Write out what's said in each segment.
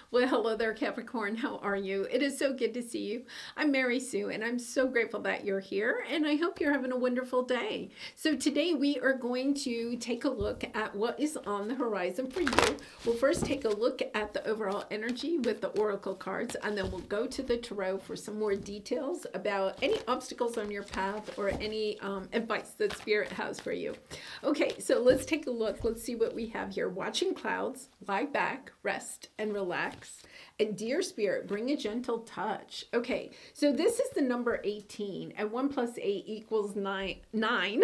Well, hello there, Capricorn. How are you? It is so good to see you. I'm Mary Sue, and I'm so grateful that you're here, and I hope you're having a wonderful day. So, today we are going to take a look at what is on the horizon for you. We'll first take a look at the overall energy with the oracle cards, and then we'll go to the tarot for some more details about any obstacles on your path or any advice that Spirit has for you. Okay, so let's take a look. Let's see what we have here. Watching clouds, lie back, rest, and relax. And dear Spirit, bring a gentle touch. Okay, so this is the number 18, and 1 plus 8 equals 9. I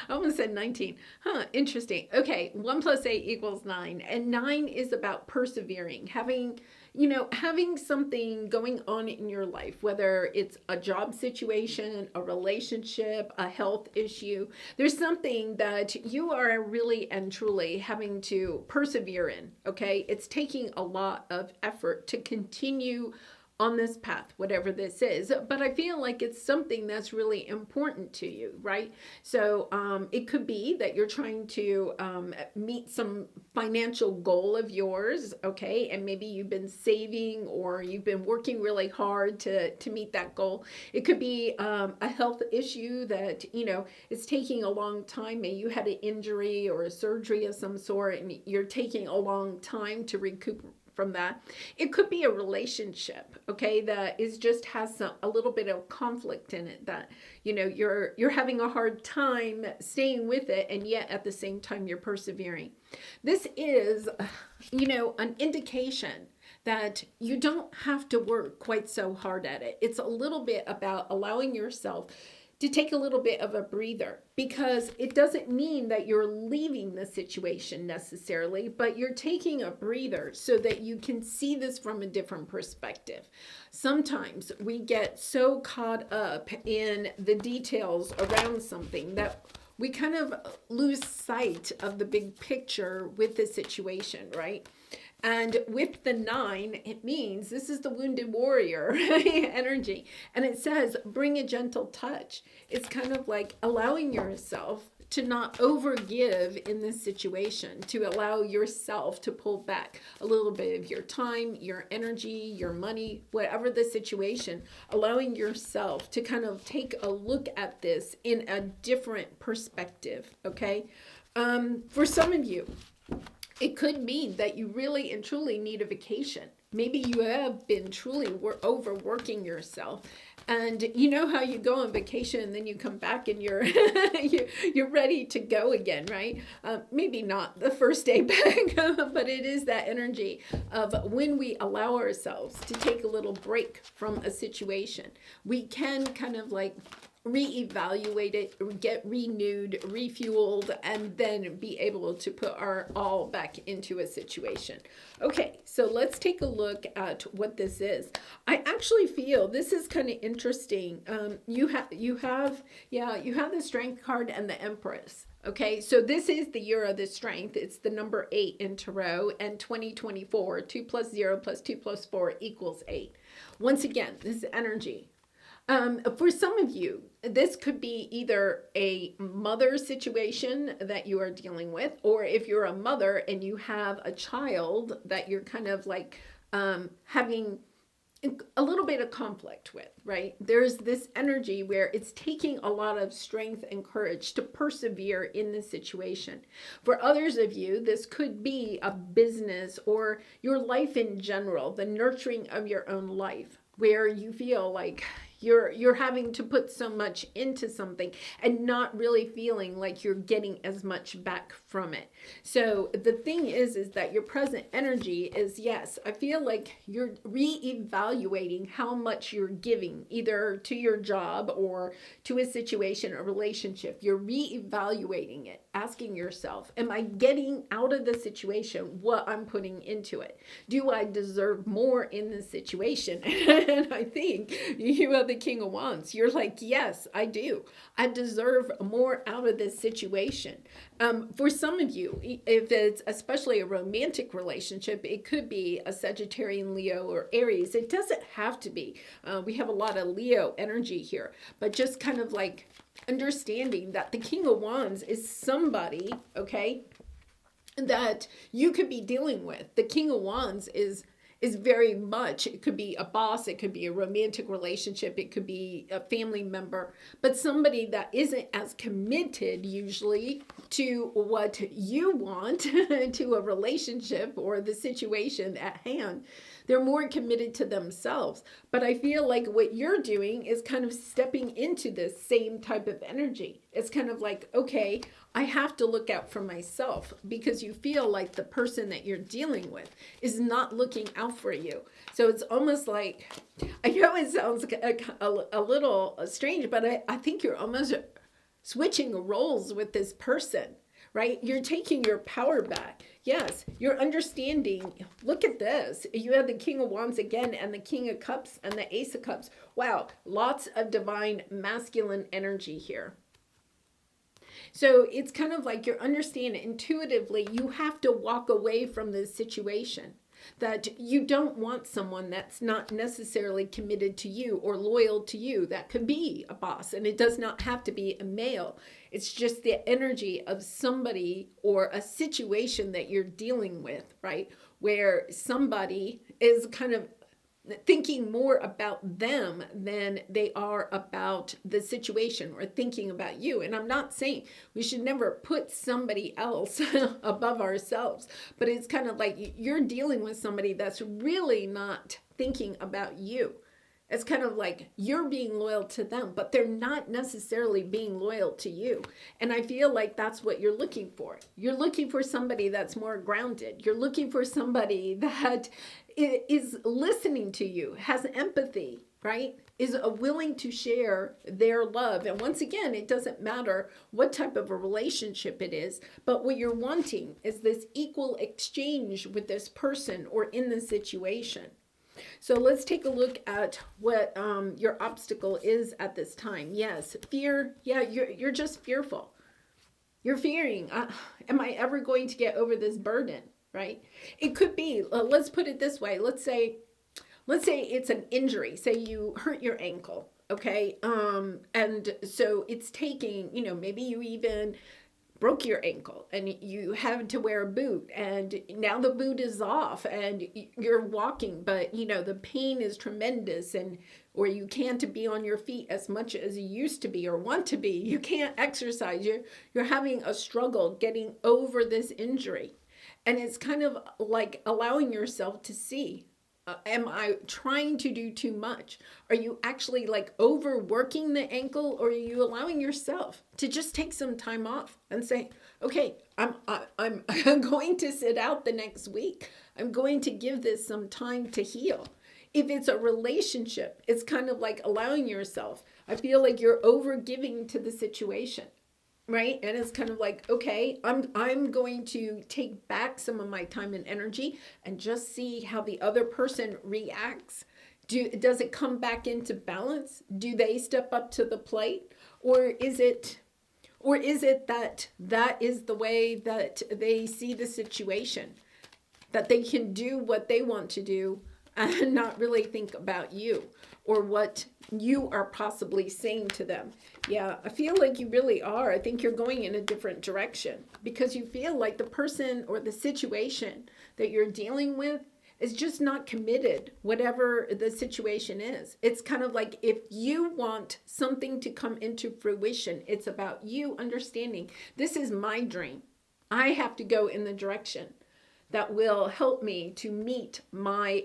almost said 19. Interesting. Okay, 1 plus 8 equals 9, and 9 is about persevering, having something going on in your life, whether it's a job situation, a relationship, a health issue. There's something that you are really and truly having to persevere in, okay? It's taking a lot of effort to continue on this path, whatever this is, but I feel like it's something that's really important to you, right? So it could be that you're trying to meet some financial goal of yours, okay? And maybe you've been saving or you've been working really hard to meet that goal. It could be a health issue that, it's taking a long time. Maybe you had an injury or a surgery of some sort and you're taking a long time to recuperate from that. It could be a relationship, okay, that is just has a little bit of conflict in it, that you're having a hard time staying with it, and yet at the same time you're persevering. This is an indication that you don't have to work quite so hard at it. It's a little bit about allowing yourself to take a little bit of a breather, because it doesn't mean that you're leaving the situation necessarily, but you're taking a breather so that you can see this from a different perspective. Sometimes we get so caught up in the details around something that we kind of lose sight of the big picture with the situation, right? And with the 9, it means this is the wounded warrior energy. And it says, bring a gentle touch. It's kind of like allowing yourself to not overgive in this situation, to allow yourself to pull back a little bit of your time, your energy, your money, whatever the situation, allowing yourself to kind of take a look at this in a different perspective, okay? For some of you, it could mean that you really and truly need a vacation. Maybe you have been truly overworking yourself, and you know how you go on vacation and then you come back and you're you're ready to go again, right? Maybe not the first day back, but it is that energy of when we allow ourselves to take a little break from a situation, we can kind of like reevaluate it, get renewed, refueled, and then be able to put our all back into a situation. Okay, so let's take a look at what this is. I actually feel this is kind of interesting. You have the Strength card and the Empress. Okay, so this is the year of the strength. It's the number 8 in Tarot, and 2024, 2 plus 0 plus 2 plus 4 equals 8. Once again, this is energy. For some of you, this could be either a mother situation that you are dealing with, or if you're a mother and you have a child that you're kind of like having a little bit of conflict with, right? There's this energy where it's taking a lot of strength and courage to persevere in this situation. For others of you, this could be a business or your life in general, the nurturing of your own life, where you feel like you're having to put so much into something and not really feeling like you're getting as much back from it. So the thing is that your present energy is, yes, I feel like you're reevaluating how much you're giving, either to your job or to a situation, a relationship. You're reevaluating it, asking yourself, am I getting out of the situation what I'm putting into it? Do I deserve more in this situation? And I think you have the King of Wands. You're like, yes, I do. I deserve more out of this situation. For some of you, if it's especially a romantic relationship, it could be a Sagittarian, Leo, or Aries. It doesn't have to be. We have a lot of Leo energy here, but just kind of like understanding that the King of Wands is somebody, okay, that you could be dealing with. The King of Wands is is very much, it could be a boss, it could be a romantic relationship, it could be a family member, but somebody that isn't as committed usually to what you want to a relationship or the situation at hand. They're more committed to themselves. But I feel like what you're doing is kind of stepping into this same type of energy. It's kind of like, okay, I have to look out for myself, because you feel like the person that you're dealing with is not looking out for you. So it's almost like, I know it sounds a little strange, but I think you're almost switching roles with this person, right? You're taking your power back. Yes, you're understanding. Look at this. You have the King of Wands again, and the King of Cups, and the Ace of Cups. Wow, lots of divine masculine energy here. So it's kind of like you're understanding intuitively, you have to walk away from this situation. That you don't want someone that's not necessarily committed to you or loyal to you. That could be a boss, and it does not have to be a male. It's just the energy of somebody or a situation that you're dealing with, right? Where somebody is kind of thinking more about them than they are about the situation, or thinking about you. And I'm not saying we should never put somebody else above ourselves, but it's kind of like you're dealing with somebody that's really not thinking about you. It's kind of like you're being loyal to them, but they're not necessarily being loyal to you. And I feel like that's what you're looking for. You're looking for somebody that's more grounded. You're looking for somebody that is listening to you, has empathy, right? Is willing to share their love. And once again, it doesn't matter what type of a relationship it is, but what you're wanting is this equal exchange with this person or in this situation. So let's take a look at what your obstacle is at this time. Yes, fear. Yeah, you're just fearful. You're fearing, am I ever going to get over this burden, right? It could be, let's put it this way. Let's say it's an injury. Say you hurt your ankle, okay? And so it's taking, maybe you even broke your ankle and you had to wear a boot, and now the boot is off and you're walking, but the pain is tremendous, and or you can't be on your feet as much as you used to be or want to be. You can't exercise. You're having a struggle getting over this injury. And it's kind of like allowing yourself to see, am I trying to do too much? Are you actually like overworking the ankle, or are you allowing yourself to just take some time off and say, okay, I'm going to sit out the next week. I'm going to give this some time to heal. If it's a relationship, it's kind of like allowing yourself. I feel like you're over giving to the situation. Right? And it's kind of like, okay, I'm going to take back some of my time and energy and just see how the other person reacts. Does it come back into balance? Do they step up to the plate? Or is it that is the way that they see the situation? That they can do what they want to do and not really think about you or what you are possibly saying to them. Yeah, I feel like you really are. I think you're going in a different direction because you feel like the person or the situation that you're dealing with is just not committed, whatever the situation is. It's kind of like if you want something to come into fruition, it's about you understanding, this is my dream. I have to go in the direction that will help me to meet my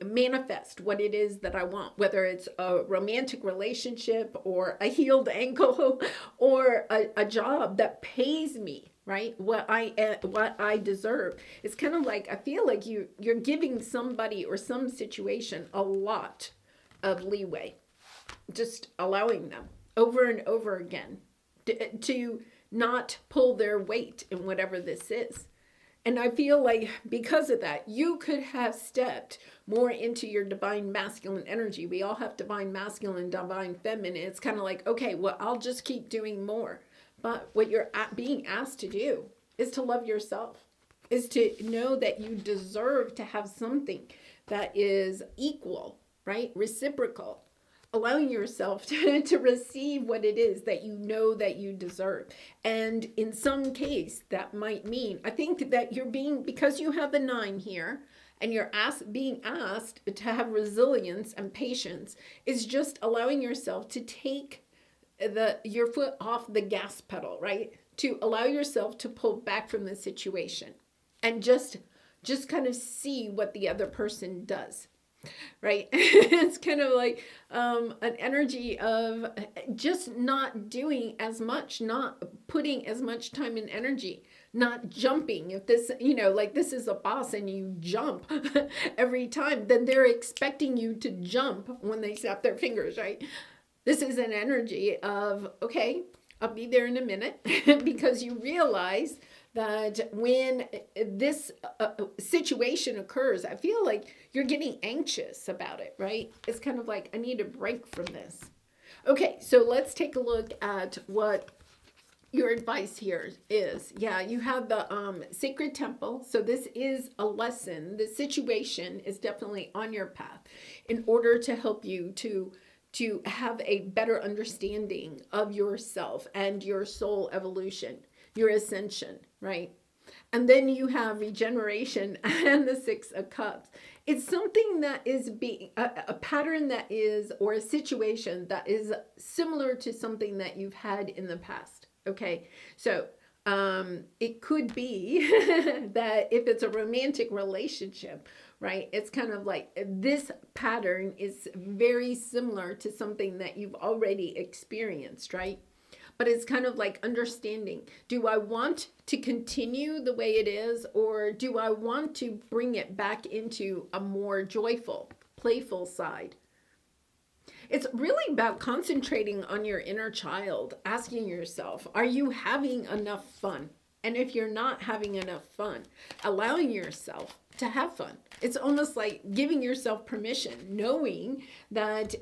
manifest what it is that I want, whether it's a romantic relationship or a healed ankle or a job that pays me, right? What I deserve. It's kind of like, I feel like you're giving somebody or some situation a lot of leeway, just allowing them over and over again to not pull their weight in whatever this is. And I feel like because of that, you could have stepped more into your divine masculine energy. We all have divine masculine, divine feminine. It's kind of like, okay, well, I'll just keep doing more. But what you're being asked to do is to love yourself, is to know that you deserve to have something that is equal, right? Reciprocal. allowing yourself to receive what it is that you know that you deserve. And in some case, that might mean, I think that you're being, because you have the 9 here, and you're being asked to have resilience and patience, is just allowing yourself to take your foot off the gas pedal, right? To allow yourself to pull back from the situation and just kind of see what the other person does, right? It's kind of like an energy of just not doing as much, not putting as much time and energy, not jumping. If this, like this is a boss and you jump every time, then they're expecting you to jump when they snap their fingers, right? This is an energy of, okay, I'll be there in a minute, because you realize that when this situation occurs, I feel like you're getting anxious about it, right? It's kind of like, I need a break from this. Okay, so let's take a look at what your advice here is. Yeah, you have the sacred temple. So this is a lesson. The situation is definitely on your path in order to help you to have a better understanding of yourself and your soul evolution, your ascension, right? And then you have regeneration and the 6 of Cups. It's something that is being a pattern that is, or a situation that is similar to something that you've had in the past. Okay, so it could be that if it's a romantic relationship, right, it's kind of like this pattern is very similar to something that you've already experienced, right? But it's kind of like understanding, do I want to continue the way it is, or do I want to bring it back into a more joyful, playful side? It's really about concentrating on your inner child, asking yourself, are you having enough fun? And if you're not having enough fun, allowing yourself to have fun. It's almost like giving yourself permission, knowing that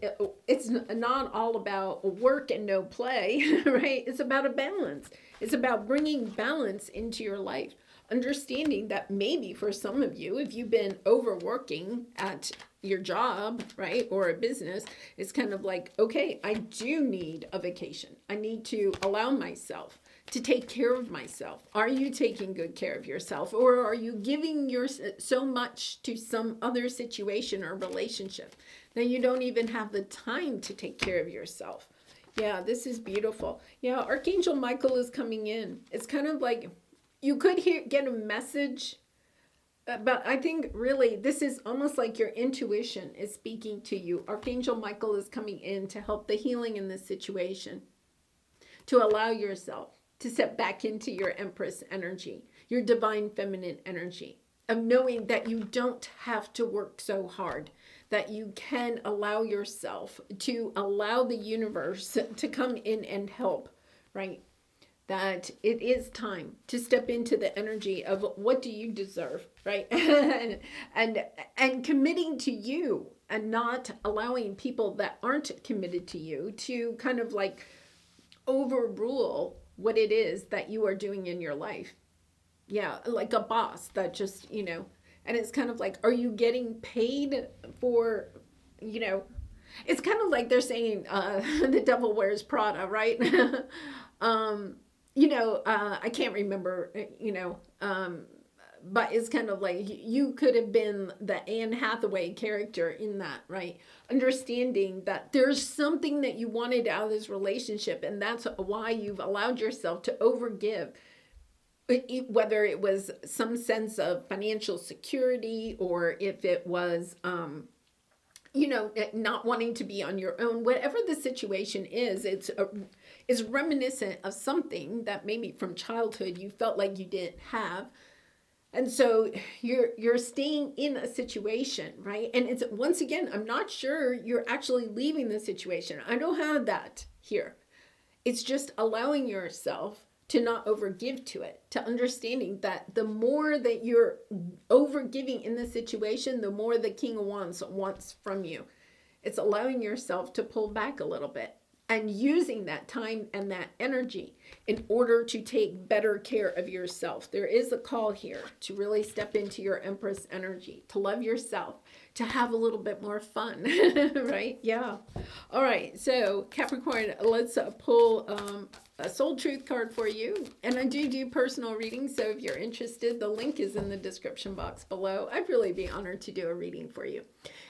it's not all about work and no play, right? It's about a balance. It's about bringing balance into your life. Understanding that maybe for some of you, if you've been overworking at your job, right, or a business, it's kind of like, okay, I do need a vacation. I need to allow myself to take care of myself. Are you taking good care of yourself, or are you giving so much to some other situation or relationship that you don't even have the time to take care of yourself? Yeah, this is beautiful. Yeah, Archangel Michael is coming in. It's kind of like you could get a message, but I think really this is almost like your intuition is speaking to you. Archangel Michael is coming in to help the healing in this situation, to allow yourself to step back into your Empress energy, your divine feminine energy, of knowing that you don't have to work so hard, that you can allow yourself to allow the universe to come in and help, right? That it is time to step into the energy of what do you deserve, right? and committing to you, and not allowing people that aren't committed to you to kind of like overrule what it is that you are doing in your life. Yeah, like a boss that just, and it's kind of like, are you getting paid for, it's kind of like they're saying the devil wears Prada, right? I can't remember, but it's kind of like you could have been the Anne Hathaway character in that, right? Understanding that there's something that you wanted out of this relationship, and that's why you've allowed yourself to overgive, whether it was some sense of financial security, or if it was, not wanting to be on your own. Whatever the situation is, it's reminiscent of something that maybe from childhood you felt like you didn't have. And so you're staying in a situation, right? And it's, once again, I'm not sure you're actually leaving the situation. I don't have that here. It's just allowing yourself to not overgive to it, to understanding that the more that you're overgiving in the situation, the more the King of Wands wants from you. It's allowing yourself to pull back a little bit and using that time and that energy in order to take better care of yourself. There is a call here to really step into your Empress energy, to love yourself, to have a little bit more fun, right? Yeah. All right. So Capricorn, let's pull a soul truth card for you. And I do personal readings. So if you're interested, the link is in the description box below. I'd really be honored to do a reading for you.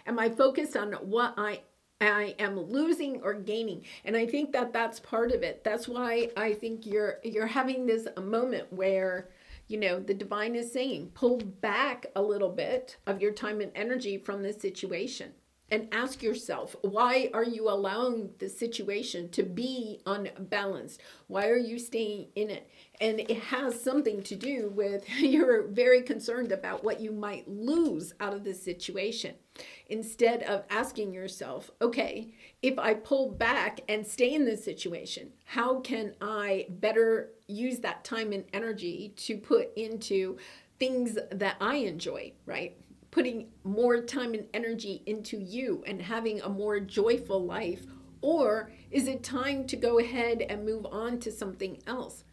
Am I focused on what I am losing or gaining? And I think that that's part of it. That's why I think you're having this moment where, you know, the divine is saying, pull back a little bit of your time and energy from this situation and ask yourself, why are you allowing the situation to be unbalanced? Why are you staying in it? And it has something to do with you're very concerned about what you might lose out of this situation. Instead of asking yourself, okay, if I pull back and stay in this situation, how can I better use that time and energy to put into things that I enjoy, right? Putting more time and energy into you and having a more joyful life? Or is it time to go ahead and move on to something else?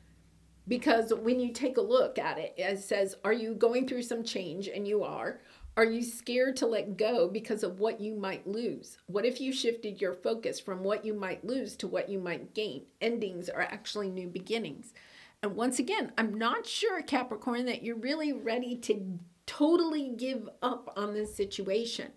Because when you take a look at it, it says, are you going through some change? And you are. Are you scared to let go because of what you might lose? What if you shifted your focus from what you might lose to what you might gain? Endings are actually new beginnings. And once again, I'm not sure, Capricorn, that you're really ready to totally give up on this situation,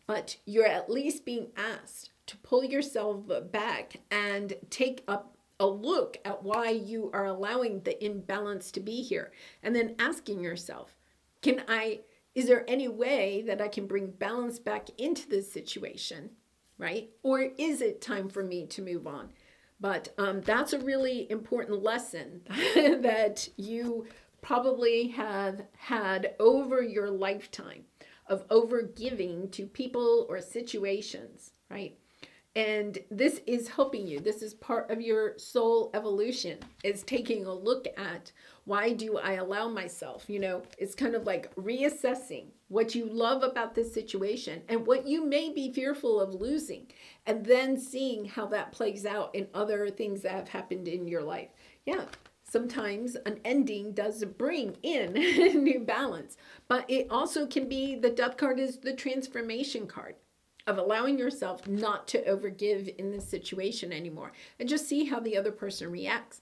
but you're at least being asked to pull yourself back and take up a look at why you are allowing the imbalance to be here, and then asking yourself, is there any way that I can bring balance back into this situation, right? Or is it time for me to move on? But that's a really important lesson that you probably have had over your lifetime of overgiving to people or situations, right? And this is helping you. This is part of your soul evolution, is taking a look at, why do I allow myself? You know, it's kind of like reassessing what you love about this situation and what you may be fearful of losing, and then seeing how that plays out in other things that have happened in your life. Yeah. Sometimes an ending does bring in new balance, but it also can be, the Death card is the transformation card of allowing yourself not to overgive in this situation anymore, and just see how the other person reacts.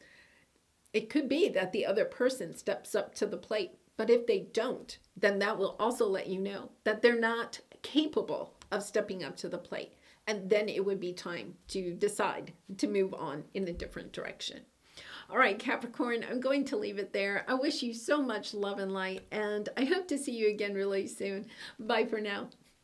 It could be that the other person steps up to the plate, but if they don't, then that will also let you know that they're not capable of stepping up to the plate. And then it would be time to decide to move on in a different direction. All right, Capricorn, I'm going to leave it there. I wish you so much love and light, and I hope to see you again really soon. Bye for now.